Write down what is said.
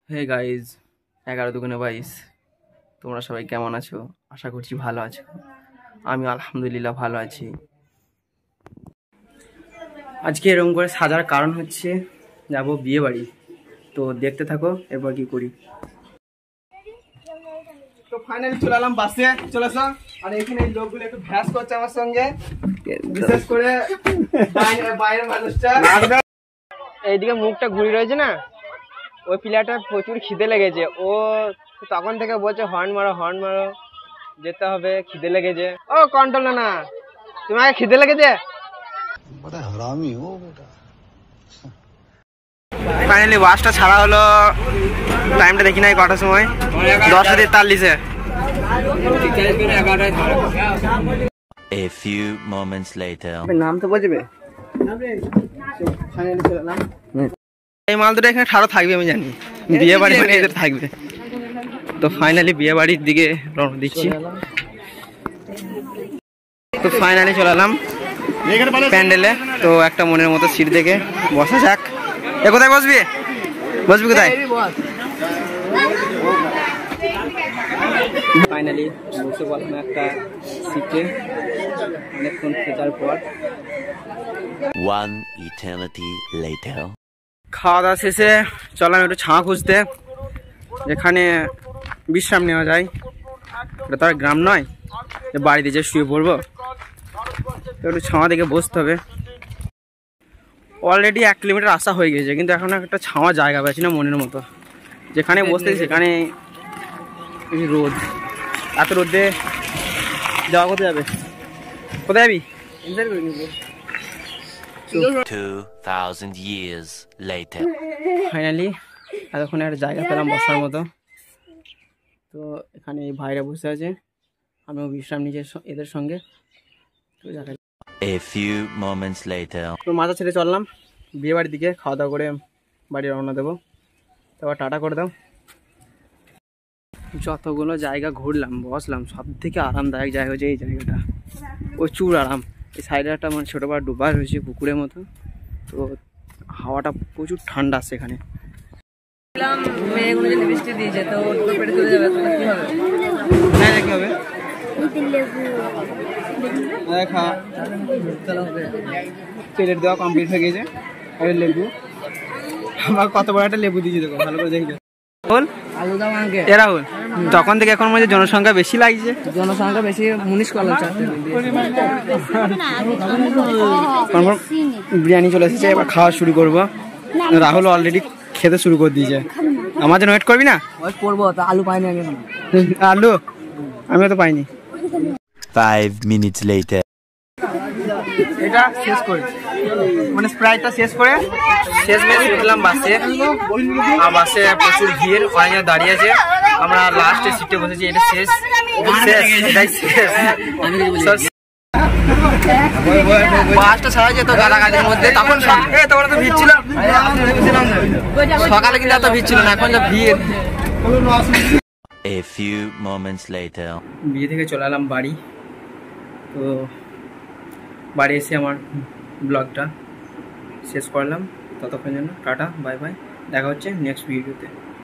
Hey guys 11-22 তোমরা সবাই কেমন আছো? আশা করছি ভালো আছো। আমি আলহামদুলিল্লাহ ভালো আছি। আজকে এরকম করে সাজার কারণ হচ্ছে যাব বিয়ে বাড়ি, তো দেখতে থাকো এরপর কি করি। তো ফাইনালি চলে এলাম বাসে, চলে আসো। আর এখানে লোকগুলো একটু ভ্যাস করছে আমার সঙ্গে, বিশেষ করে বাইরের মানুষটা। এইদিকে মুখটা ঘুরে রয়েছে না, ওই প্লেয়ারটার প্রচুর খিদে লেগেছে। ও তখন থেকে বলছে হর্ন মারো হর্ন মারো, যেতে হবে, খিদে লেগেছে। ও কন্ট্রোল না, তোমাকে খিদে লেগেছে? ফাইনালি বাসটা ছাড়া হলো। টাইমটা দেখি নাই কটার সময়, 10:43। A few moments later. নাম তো বলবে। এই মাল দুটো এখানে ঠাড়ো থাকবে আমি জানি, বিয়ে বাড়ি মানে এদের থাকবে। তো ফাইনালি বিয়ে বাড়ির দিকে রওনা দিচ্ছি। তো ফাইনালি চলে এলাম প্যান্ডেলে। তো একটা মনের মতো সিট দেখে বসা যাক। এ কোথায় বসবি? বসবি কোথায়? ফাইনালি বসে বললাম একটা সিটে অনেকক্ষণ খোঁজার পর। One eternity later. খাওয়া দাওয়া শেষে চললাম একটু ছাঁ খুঁজতে, যেখানে বিশ্রাম নেওয়া যায়। এটা তো আর গ্রাম নয় যে বাড়িতে যে শুয়ে পড়বো, একটু ছাওয়া দেখে বসতে হবে। অলরেডি 1 কিলোমিটার আসা হয়ে গেছে, কিন্তু এখন একটা ছাওয়া জায়গা পাচ্ছি না মনের মতো। যেখানে বসতে সেখানে রোদ, এত রোদে যাওয়া কোথায় যাবে? কোথায় যাবি? 2000 years later. ফাইনালি এতক্ষণে একটা জায়গা পেলাম বসার মতো। তো এখানে এই ভাইরা বসে আছে, আমিও বিশ্রাম নিচ্ছি এদের সঙ্গে। তো A few moments later. তো মাথা ছেড়ে চললাম বিয়ে বাড়ির দিকে, খাওয়া দাওয়া করে বাড়ি রওনা দেবো। তারপর টাটা করে দাও। যতগুলো জায়গা ঘুরলাম বসলাম, সব থেকে আরামদায়ক জায়গা হচ্ছে এই জায়গাটা। প্রচুর আরাম। এই সাইডে একটা মানে ছোটো বড় ডুবা রয়েছে পুকুরের মতো, তো হাওয়াটা প্রচুর ঠান্ডা আছে এখানে। কি হবে? প্লেট দেওয়া কমপ্লিট হয়ে গেছে। লেবু আমার কত বড় একটা লেবু দিয়েছে দেখো, ভালো করে দেখি। রাহুল তখন থেকে এখন মধ্যে জনসংখ্যা বেশি লাগছে, জনসংখ্যা বেশি। মুনিশ বিরিয়ানি চলে এসেছে, এবার খাওয়া শুরু করবো। রাহুল অলরেডি খেতে শুরু করে দিয়েছে। আমার জন্য ওয়েট করবি না? করবো। আলু পাইনি আমি, আলু আমিও তো পাইনি। 5 minutes later. এটা শেষ করে মানে স্প্রাইটটা শেষ করে শেষ মেরে উঠলাম বাসে। আর বাসে প্রচুর ভিড়, অনেকে দাঁড়িয়ে আছে। আমরা লাস্টে সিটে বসেছি। এটা শেষ, এটাই শেষ। বাসটা ছাড়া যেত গালাগালির মধ্যে, তখন তো ভিড় ছিল। সকালে কিন্তু এত ভিড় ছিল না, এখন যা ভিড়। A few moments later. বিয়ে থেকে চলে এলাম বাড়ি। তো বাড়ি এসে আমার ব্লগটা শেষ করলাম। ততক্ষণ জন্য টাটা, বাই বাই, দেখা হচ্ছে নেক্সট ভিডিওতে।